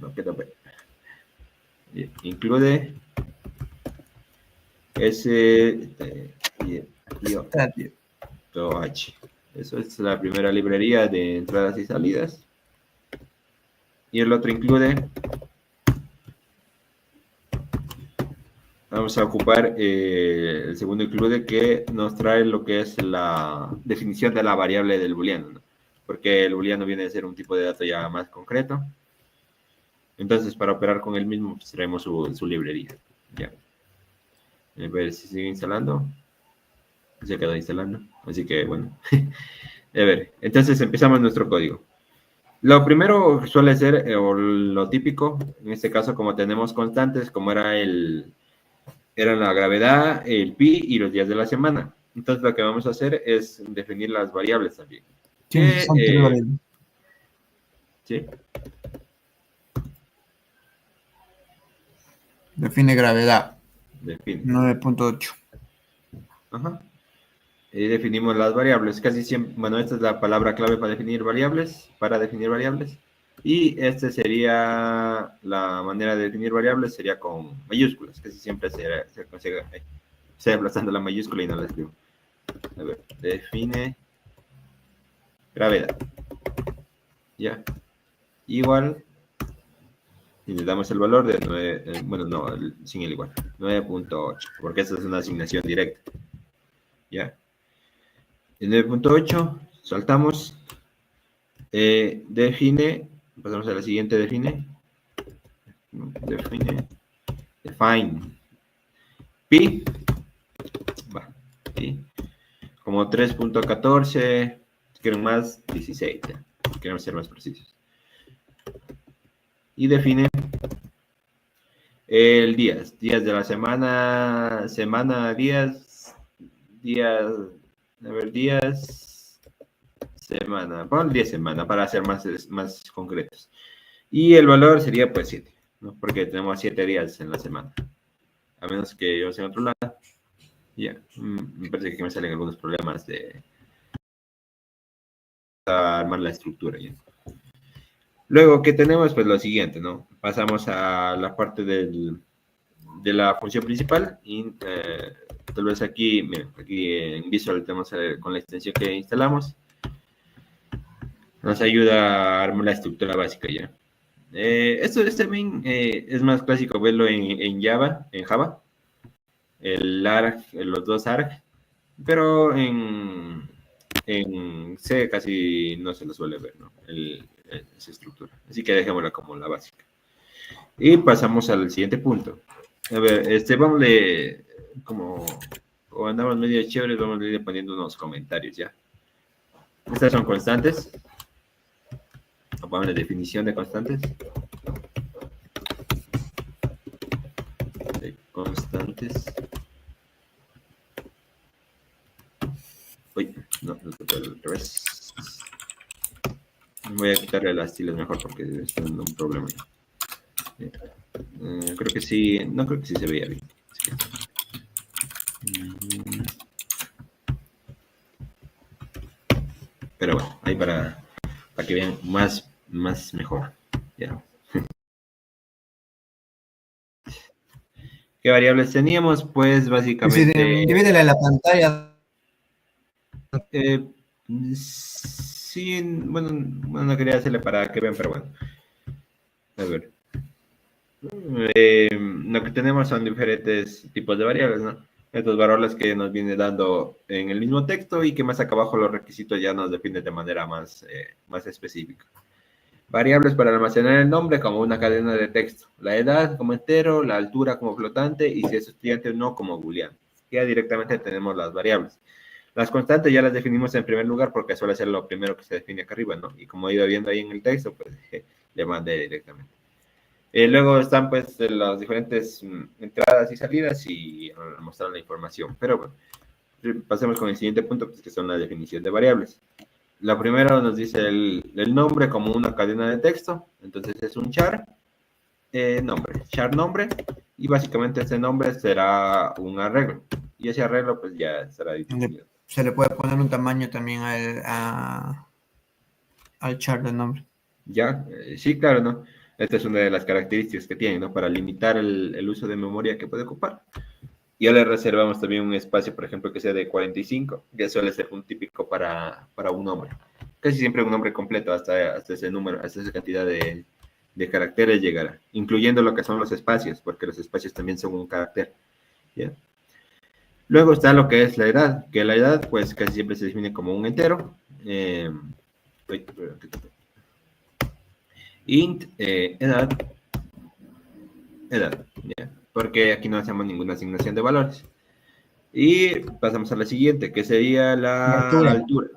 No queda bien. Include H. Eso es la primera librería de entradas y salidas. Y el otro include. Vamos a ocupar el segundo include que nos trae lo que es la definición de la variable del booleano, ¿no? Porque el booleano viene a ser un tipo de dato ya más concreto. Entonces, para operar con el mismo, pues, traemos su librería. Ya. A ver si sigue instalando. Se quedó instalando. Así que, bueno. A ver, entonces empezamos nuestro código. Lo primero suele ser, o lo típico, en este caso, como tenemos constantes, como era la gravedad, el pi y los días de la semana. Entonces, lo que vamos a hacer es definir las variables también. Sí, son tres variables. ¿sí? Define gravedad. Define. 9.8. Ajá. Y definimos las variables. Casi siempre, bueno, esta es la palabra clave para definir variables, Y esta sería la manera de definir variables, sería con mayúsculas. Casi siempre se consigue, estoy aplazando la mayúscula y no la escribo. A ver, define gravedad. Ya. Igual, y le damos el valor de 9, bueno, no, sin el igual, 9.8, porque esta es una asignación directa. Ya. El 9.8, saltamos. Define, pasamos a la siguiente, define, pi, va, pi, como 3.14, si quieren más, 16, ya, queremos ser más precisos. Y define el días de la semana, días, a ver, días, semana, pon 10 semanas para ser más concretos. Y el valor sería pues 7, ¿no? Porque tenemos 7 días en la semana. A menos que yo sea en otro lado. Ya, me parece que me salen algunos problemas de armar la estructura. ¿Ya? Luego, ¿qué tenemos? Pues lo siguiente, ¿no? Pasamos a la parte de la función principal y tal vez aquí, miren, aquí en Visual tenemos con la extensión que instalamos. Nos ayuda a armar la estructura básica ya. Esto también es más clásico verlo en Java, el arg, los dos arg, pero en C casi no se lo suele ver, ¿no? Esa estructura. Así que dejémosla como la básica. Y pasamos al siguiente punto. A ver, vamos como andamos medio chéveres, vamos a ir poniendo unos comentarios ya. Estas son constantes. Vamos a la definición de constantes. Constantes. Uy, no toqué al revés. Voy a quitarle las tilas mejor porque es un problema. Creo que sí, no creo que sí se veía bien. Pero bueno, ahí para que vean más mejor. Ya. ¿Qué variables teníamos? Pues básicamente... Divídele la pantalla. Sí, bueno, no quería hacerle para que vean, pero bueno. A ver. Lo que tenemos son diferentes tipos de variables, ¿no? Estos valores que nos viene dando en el mismo texto y que más acá abajo los requisitos ya nos definen de manera más específica. Variables para almacenar el nombre como una cadena de texto. La edad como entero, la altura como flotante y si es estudiante o no como booleano. Ya directamente tenemos las variables. Las constantes ya las definimos en primer lugar porque suele ser lo primero que se define acá arriba, ¿no? Y como he ido viendo ahí en el texto, pues le mandé directamente. Luego están pues las diferentes entradas y salidas y mostrar la información. Pero bueno, pasemos con el siguiente punto, pues, que son la definición de variables. La primera nos dice el nombre como una cadena de texto. Entonces es un char nombre, y básicamente este nombre será un arreglo. Y ese arreglo pues ya estará definido. Se le puede poner un tamaño también al char de nombre. Ya, sí, claro, ¿no? Esta es una de las características que tiene, ¿no? Para limitar el uso de memoria que puede ocupar. Ya le reservamos también un espacio, por ejemplo, que sea de 45, que suele ser un típico para un nombre. Casi siempre un nombre completo hasta ese número, hasta esa cantidad de caracteres llegará, incluyendo lo que son los espacios, porque los espacios también son un carácter. ¿Ya? Luego está lo que es la edad, que la edad pues casi siempre se define como un entero. Int, edad, ¿ya? Porque aquí no hacemos ninguna asignación de valores. Y pasamos a la siguiente, que sería la altura,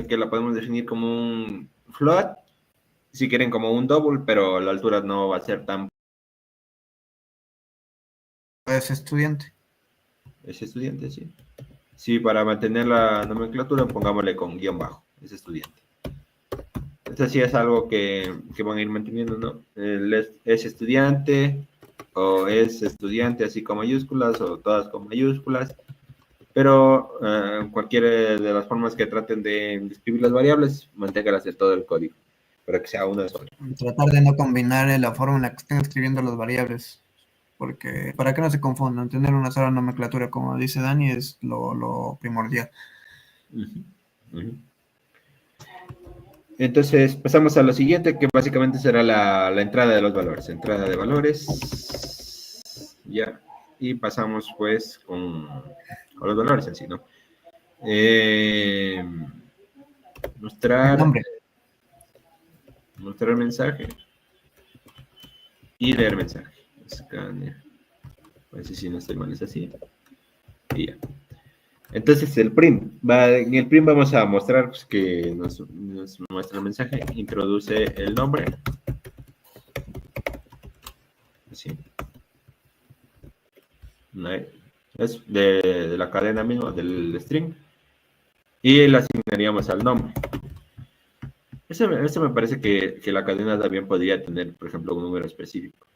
que la podemos definir como un float, si quieren como un double, pero la altura no va a ser tan... Es estudiante. Es estudiante, sí. Sí, para mantener la nomenclatura pongámosle con guión bajo, es estudiante. Entonces sí es algo que van a ir manteniendo, ¿no? Es estudiante o es estudiante así con mayúsculas o todas con mayúsculas, pero cualquiera de las formas que traten de escribir las variables, manténgalas en todo el código, para que sea una sola. Tratar de no combinar la forma en la que estén escribiendo las variables, porque para que no se confundan, tener una sola nomenclatura, como dice Dani, es lo primordial. Entonces pasamos a lo siguiente, que básicamente será la entrada de los valores. Entrada de valores. Ya. Y pasamos pues con los valores en sí, ¿no? El nombre. Mostrar mensaje y leer mensaje. Escanear. A ver si no estoy mal, es así. Y ya. Entonces en el print vamos a mostrar pues, que nos muestra el mensaje, introduce el nombre. Así. Es de la cadena misma, del string. Y le asignaríamos al nombre. Eso me parece que la cadena también podría tener, por ejemplo, un número específico.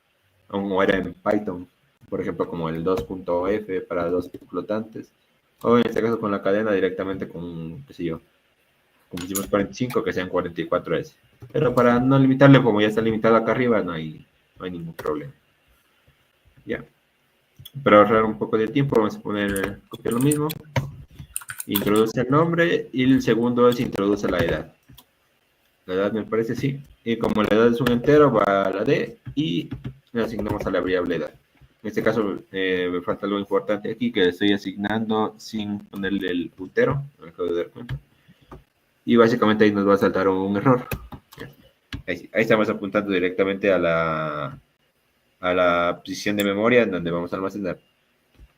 Como era en Python, por ejemplo, como el 2.f para dos flotantes. O en este caso con la cadena directamente con, qué sé yo, como hicimos 45, que sean 44S. Pero para no limitarle, como ya está limitado acá arriba, no hay ningún problema. Ya. Para ahorrar un poco de tiempo, vamos a copiar lo mismo. Introduce el nombre y el segundo es introduce la edad. La edad me parece sí. Y como la edad es un entero, va a la D y le asignamos a la variable edad. En este caso, me falta algo importante aquí que estoy asignando sin ponerle el puntero. Me acabo de dar cuenta. Y básicamente ahí nos va a saltar un error. Ahí estamos apuntando directamente a la posición de memoria en donde vamos a almacenar.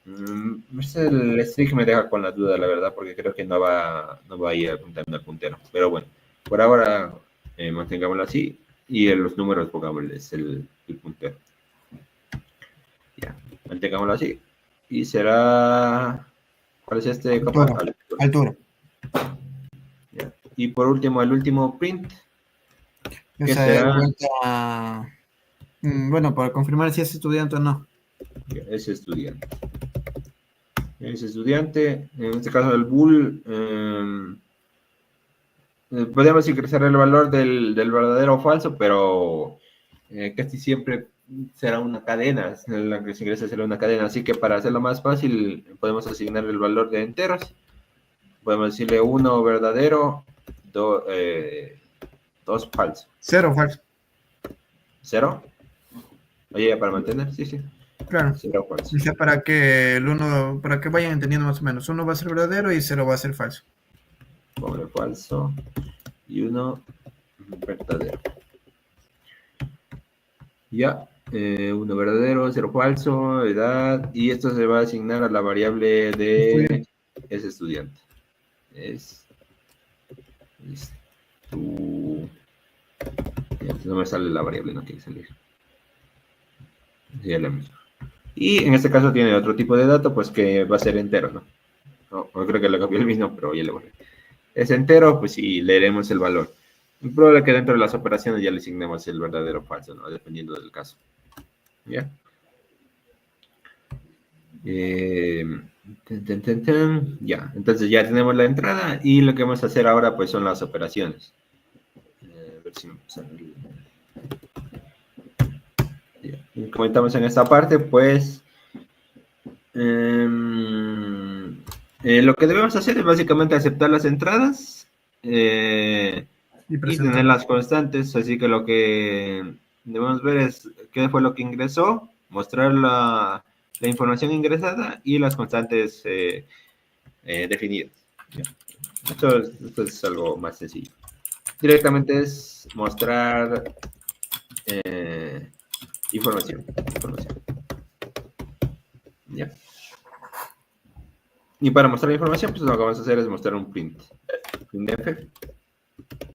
El string me deja con la duda, la verdad, porque creo que no va a ir apuntando al puntero. Pero bueno, por ahora mantengámoslo así y en los números pongámosles el puntero. Ya, mantengámoslo así. Y será... ¿Cuál es este? Altura. Ya. Y por último, el último print. ¿Qué será? Bueno, para confirmar si es estudiante o no. Es estudiante. Es estudiante. En este caso, el bool. Podemos ingresar el valor del verdadero o falso, pero casi siempre será una cadena. La que se ingresa será una cadena. Así que para hacerlo más fácil, podemos asignar el valor de enteros. Podemos decirle 1 verdadero, 2 falso. 0 falso. 0. Oye, para mantener, sí. Claro. 0 falso. Dice para que vayan entendiendo más o menos. 1 va a ser verdadero y 0 va a ser falso. Pobre falso. Y 1 verdadero. Ya. 1 verdadero, 0 falso, edad. Y esto se va a asignar a la variable de ese estudiante. No me sale la variable, no quiere salir. Sí, es la misma. Y en este caso tiene otro tipo de dato, pues que va a ser entero, ¿no? No creo que le cambié el mismo, pero ya le borré. Es entero, pues sí, leeremos el valor. Es probable que dentro de las operaciones ya le asignemos el verdadero o falso, ¿no? Dependiendo del caso. ¿Ya? Ya, entonces ya tenemos la entrada y lo que vamos a hacer ahora pues son las operaciones. A ver si me sale. Y comentamos en esta parte, pues lo que debemos hacer es básicamente aceptar las entradas y tener las constantes, así que lo que debemos ver es qué fue lo que ingresó, mostrar la información ingresada y las constantes definidas. Esto es algo más sencillo. Directamente es mostrar información. ¿Ya? Y para mostrar la información, pues lo que vamos a hacer es mostrar un print. Printf.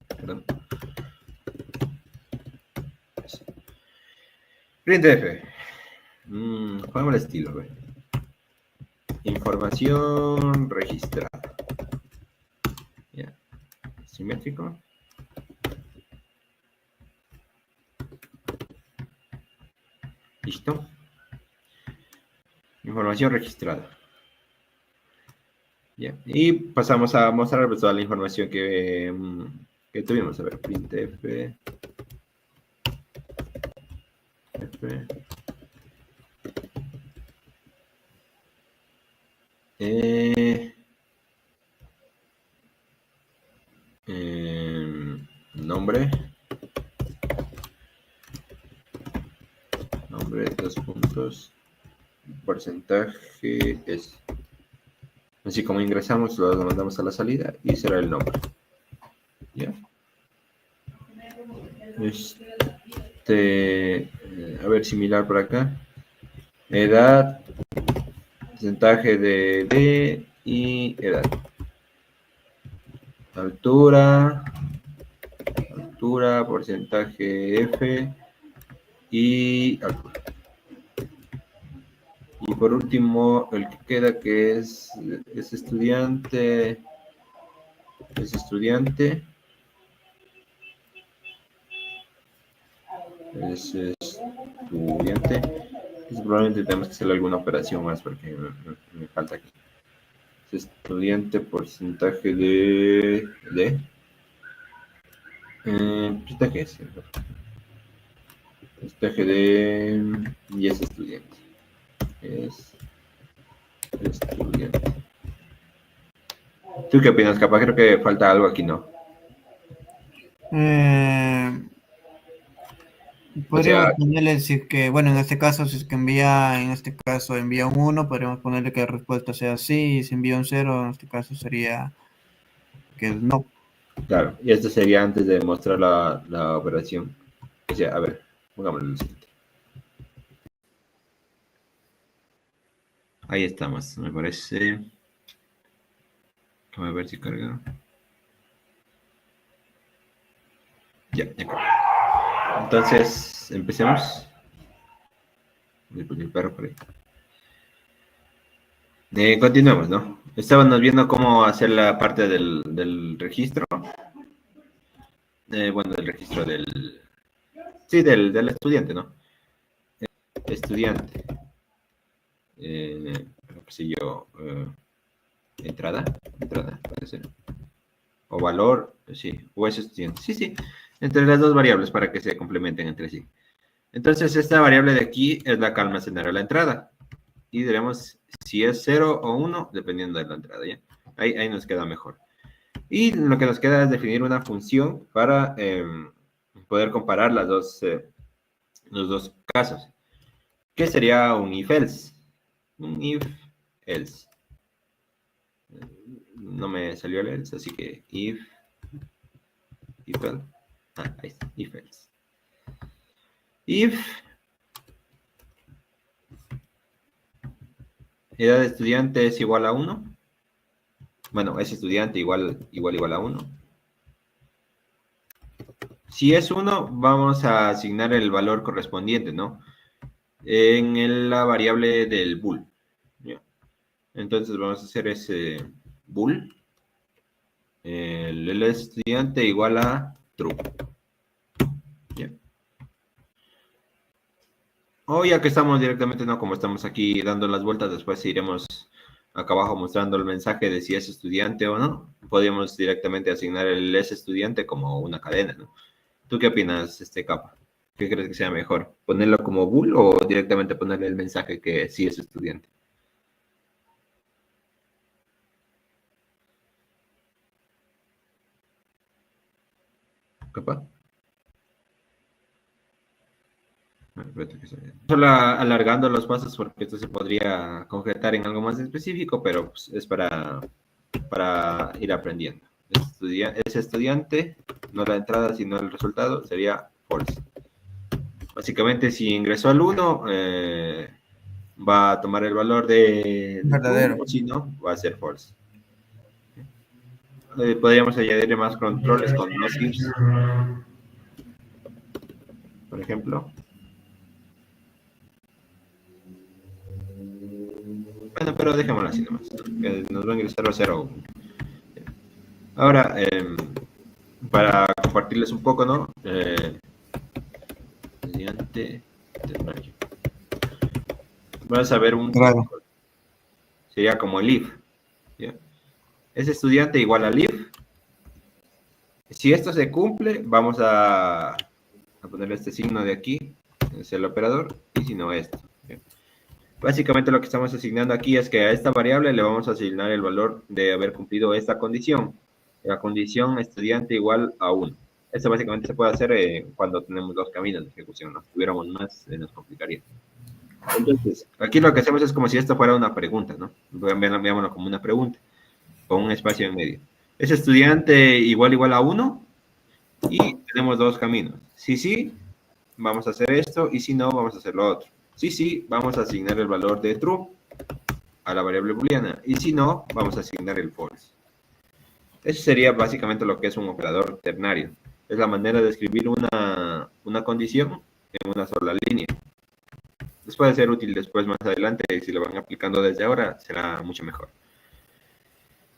Perdón. Printf. Ponemos el estilo, a ver. Información registrada. Ya. Simétrico. ¿Listo? Información registrada. Ya. Y pasamos a mostrar pues, toda la información que tuvimos. A ver, printf. F, nombre, dos puntos, porcentaje es. Así como ingresamos, lo mandamos a la salida y será el nombre. ¿Ya? A ver, similar por acá. Edad, porcentaje de D y edad. Altura, porcentaje F y altura. Y por último, el que queda que es estudiante. Es estudiante. Pues probablemente tenemos que hacer alguna operación más porque me falta aquí. Es estudiante, porcentaje de porcentaje es, porcentaje de y es estudiante. Es estudiante. ¿Tú qué opinas? Capaz creo que falta algo aquí, ¿no? Podríamos ponerle decir que, bueno, en este caso, si es que envía un 1, podríamos ponerle que la respuesta sea sí, y si envía un 0, en este caso sería que no. Claro, y esto sería antes de mostrar la operación. O sea, a ver, pongámoslo lo siguiente. Ahí estamos, me parece. Vamos a ver si carga. Ya carga. Entonces, empecemos. Voy a poner el perro por ahí. Continuemos, ¿no? Estábamos viendo cómo hacer la parte del registro. Bueno, del registro del... Sí, del estudiante, ¿no? Estudiante. Qué sé yo. Entrada, puede ser. O valor, sí. O es estudiante. Sí. Entre las dos variables para que se complementen entre sí. Entonces, esta variable de aquí es la que almacenará la entrada. Y diremos si es 0 o 1, dependiendo de la entrada, ¿ya? Ahí nos queda mejor. Y lo que nos queda es definir una función para poder comparar los dos casos. ¿Qué sería un if-else? Un if-else. No me salió el else, así que if-else. Ahí está, if-else. If edad de estudiante es igual a 1. Bueno, es estudiante igual a 1. Si es 1, vamos a asignar el valor correspondiente, ¿no? En la variable del bool. ¿Ya? Entonces vamos a hacer ese bool. El estudiante igual a true. ¿Ya? O ya que estamos directamente, ¿no? Como estamos aquí dando las vueltas, después iremos acá abajo mostrando el mensaje de si es estudiante o no. Podríamos directamente asignar el es estudiante como una cadena, ¿no? ¿Tú qué opinas, capa? ¿Qué crees que sea mejor? ¿Ponerlo como bool o directamente ponerle el mensaje que sí es estudiante? ¿Capa? Solo alargando los pasos porque esto se podría concretar en algo más específico, pero pues, es para ir aprendiendo. Es estudiante, no la entrada, sino el resultado, sería false. Básicamente, si ingresó al 1, va a tomar el valor de verdadero. O si no, va a ser false. Podríamos añadir más controles con no ifs, por ejemplo. Bueno, pero dejémoslo así nomás. Nos va a ingresar a 0. Ahora, para compartirles un poco, ¿no? Estudiante de mayo. Vamos a ver un... Claro. Sería como el if. ¿Ya? Es estudiante igual al if. Si esto se cumple, vamos a poner este signo de aquí, es el operador, y si no esto. ¿Ya? Básicamente lo que estamos asignando aquí es que a esta variable le vamos a asignar el valor de haber cumplido esta condición. La condición estudiante igual a 1. Esto básicamente se puede hacer cuando tenemos dos caminos de ejecución, ¿no? Si tuviéramos más, nos complicaría. Entonces, aquí lo que hacemos es como si esto fuera una pregunta, ¿no? Veámoslo como una pregunta, con un espacio en medio. ¿Es estudiante igual a 1? Y tenemos dos caminos. Si sí, vamos a hacer esto, y si no, vamos a hacer lo otro. Si sí, vamos a asignar el valor de true a la variable booleana, y si no, vamos a asignar el false. Eso sería básicamente lo que es un operador ternario. Es la manera de escribir una condición en una sola línea. Les puede ser útil después, más adelante, si lo van aplicando desde ahora, será mucho mejor.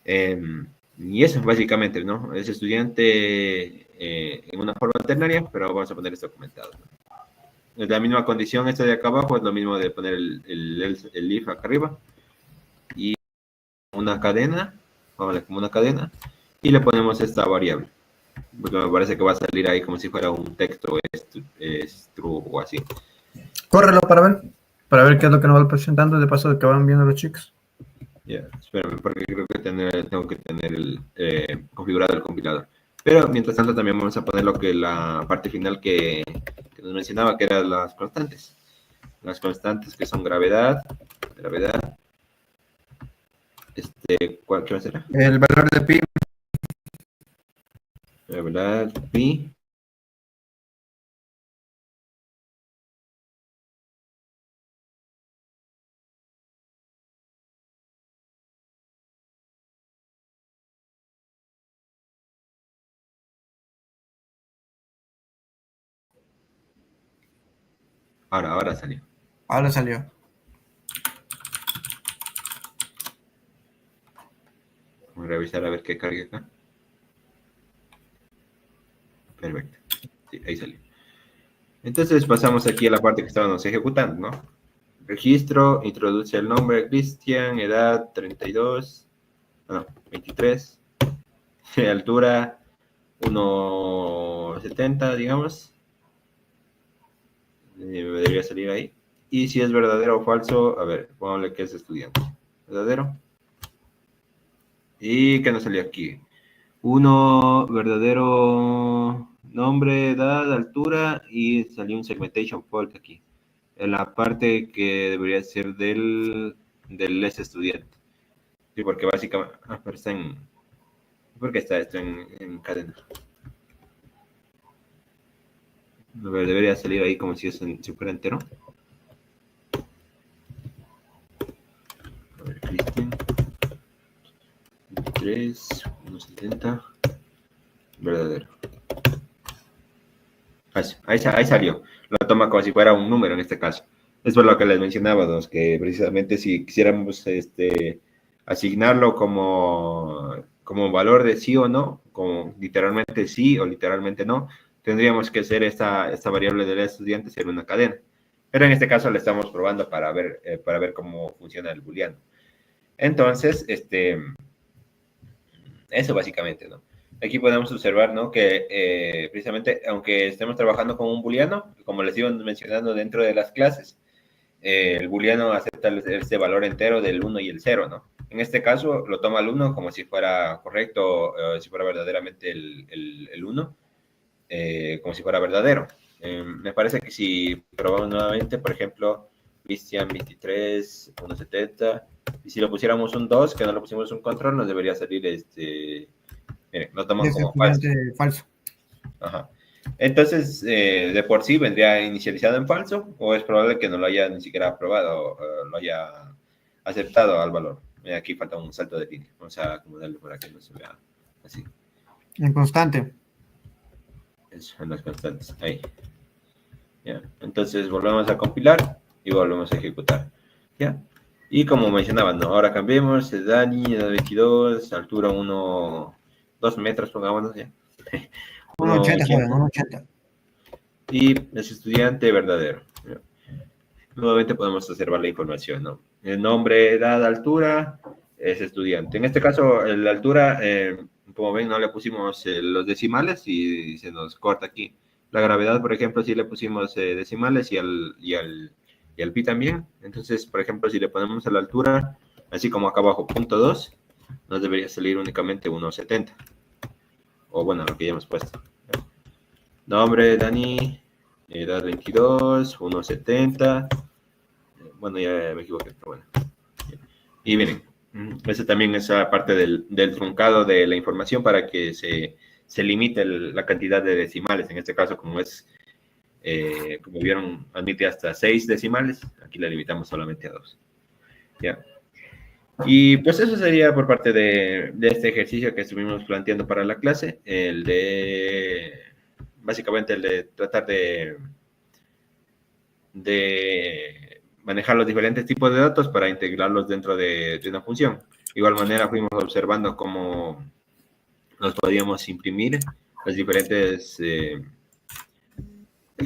Y eso, básicamente, ¿no? Es estudiante en una forma ternaria, pero vamos a poner esto comentado, ¿no? Es la misma condición, esta de acá abajo, es lo mismo de poner el if acá arriba. Y una cadena, vamos a ver como una cadena, y le ponemos esta variable. Porque me parece que va a salir ahí como si fuera un texto es true o así. Córrelo para ver qué es lo que nos va presentando, de paso de que van viendo los chicos. Ya, espérame, porque creo que tengo que tener configurado el compilador. Pero mientras tanto también vamos a poner lo que la parte final que nos mencionaba, que eran las constantes. Las constantes que son gravedad, ¿cuál qué va a ser? El valor de pi. Gravedad, pi. Ahora salió. Ahora salió. Vamos a revisar a ver qué carga acá. Perfecto. Sí, ahí salió. Entonces pasamos aquí a la parte que estábamos ejecutando, ¿no? Registro, introduce el nombre Cristian, edad 32, no, 23, altura 1,70, digamos. Me debería salir ahí. Y si es verdadero o falso, a ver, ponle que es estudiante. ¿Verdadero? ¿Y qué nos salió aquí? Uno, verdadero nombre, edad, altura, y salió un segmentation fault aquí. En la parte que debería ser del estudiante. Sí, porque básicamente... pero está en... ¿Por qué está esto en cadena? A ver, debería salir ahí como si fuera entero. A ver, Cristian. 23, 1,70. Verdadero. Ahí salió. Lo toma como si fuera un número en este caso. Eso es lo que les mencionaba, que precisamente si quisiéramos asignarlo como valor de sí o no, como literalmente sí o literalmente no, tendríamos que hacer esta variable del estudiante ser una cadena. Pero en este caso le estamos probando para ver cómo funciona el booleano. Entonces, eso básicamente, ¿no? Aquí podemos observar, ¿no? Que precisamente, aunque estemos trabajando con un booleano, como les iba mencionando dentro de las clases, el booleano acepta este valor entero del 1 y el 0, ¿no? En este caso, lo toma el 1 como si fuera correcto, si fuera verdaderamente el 1, como si fuera verdadero. Me parece que si probamos nuevamente, por ejemplo, Cristian 23, 1,70, y si lo pusiéramos un 2, que no lo pusimos un control, nos debería salir miren, lo toman como falso. Ajá. Entonces, de por sí vendría inicializado en falso, o es probable que no lo haya ni siquiera aprobado, o lo haya aceptado al valor. Aquí falta un salto de línea. Vamos a acomodarlo para que no se vea así. En constante. Eso, en las constantes. Ahí. ¿Ya? Entonces, volvemos a compilar y volvemos a ejecutar. ¿Ya? Y como mencionaba, ¿no? Ahora cambiemos. Dani, edad 22, altura 2 metros, pongámonos ya. 1,80, joven, 1,80. Y es estudiante verdadero. nuevamente podemos observar la información, ¿no? El nombre, edad, altura, es estudiante. En este caso, la altura, como ven, no le pusimos los decimales y se nos corta aquí. La gravedad, por ejemplo, sí le pusimos decimales y al pi también. Entonces, por ejemplo, si le ponemos a la altura, así como acá abajo, punto 2, nos debería salir únicamente 1,70. O bueno, lo que ya hemos puesto. Nombre, Dani, edad 22, 1,70. Bueno, ya me equivoqué, pero bueno. Y miren, esa también es parte del truncado de la información para que se limite la cantidad de decimales. En este caso, como vieron, admite hasta 6 decimales. Aquí la limitamos solamente a 2. ¿Ya? Y pues eso sería por parte de este ejercicio que estuvimos planteando para la clase, básicamente el de tratar de manejar los diferentes tipos de datos para integrarlos dentro de una función. De igual manera fuimos observando cómo nos podíamos imprimir los diferentes, se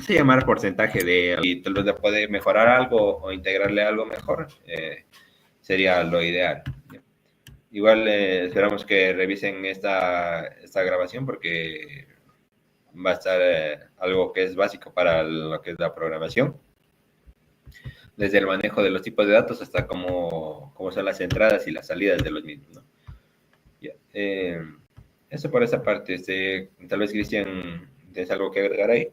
llamar porcentaje y tal vez de poder mejorar algo o integrarle algo mejor, sería lo ideal. Igual esperamos que revisen esta grabación porque va a estar algo que es básico para lo que es la programación, desde el manejo de los tipos de datos hasta cómo son las entradas y las salidas de los mismos, ¿no? Yeah. Eso por esa parte. Tal vez, Cristian, ¿tienes algo que agregar ahí?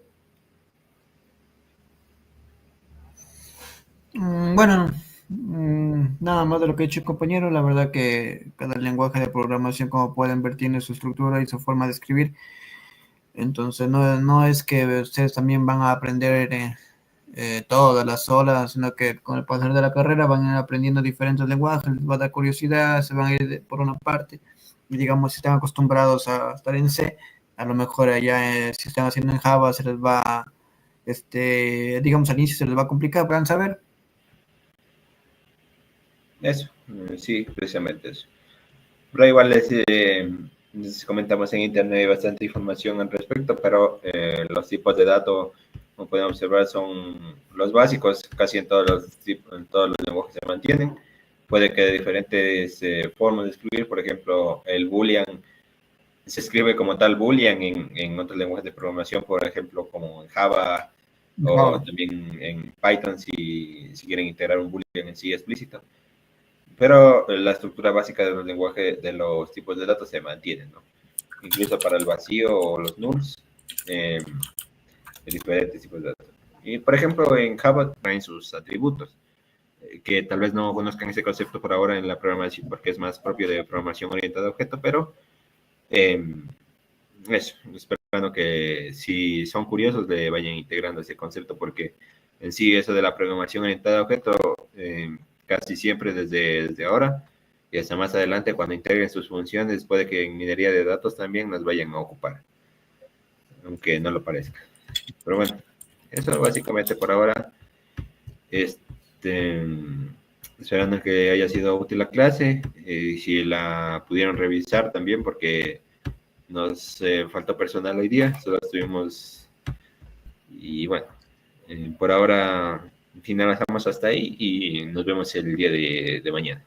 Bueno, nada más de lo que ha dicho el compañero. La verdad que cada lenguaje de programación, como pueden ver, tiene su estructura y su forma de escribir. Entonces no es que ustedes también van a aprender todas las olas, sino que con el pasar de la carrera van a ir aprendiendo diferentes lenguajes, les va a dar curiosidad, se van a ir por una parte, y digamos, si están acostumbrados a estar en C, a lo mejor allá si están haciendo en Java se les va, digamos, al inicio se les va a complicar, van a saber. Eso, sí, precisamente eso. Pero igual les comentamos en internet, hay bastante información al respecto, pero los tipos de datos, como pueden observar, son los básicos, casi en todos los lenguajes se mantienen. Puede que de diferentes formas de escribir, por ejemplo, el Boolean se escribe como tal Boolean en otros lenguajes de programación, por ejemplo, como en Java o también en Python, si quieren integrar un Boolean en sí explícito. Pero la estructura básica de los lenguajes, de los tipos de datos se mantiene, ¿no? Incluso para el vacío o los nulls, de diferentes tipos de datos. Y, por ejemplo, en Java traen sus atributos, que tal vez no conozcan ese concepto por ahora en la programación, porque es más propio de programación orientada a objeto, pero eso, esperando que si son curiosos le vayan integrando ese concepto, porque en sí eso de la programación orientada a objeto, casi siempre desde ahora y hasta más adelante, cuando integren sus funciones, puede que en minería de datos también nos vayan a ocupar, aunque no lo parezca. Pero bueno, eso básicamente por ahora. Esperando que haya sido útil la clase, si la pudieron revisar también, porque nos faltó personal hoy día, solo estuvimos, y bueno, por ahora finalizamos hasta ahí y nos vemos el día de mañana.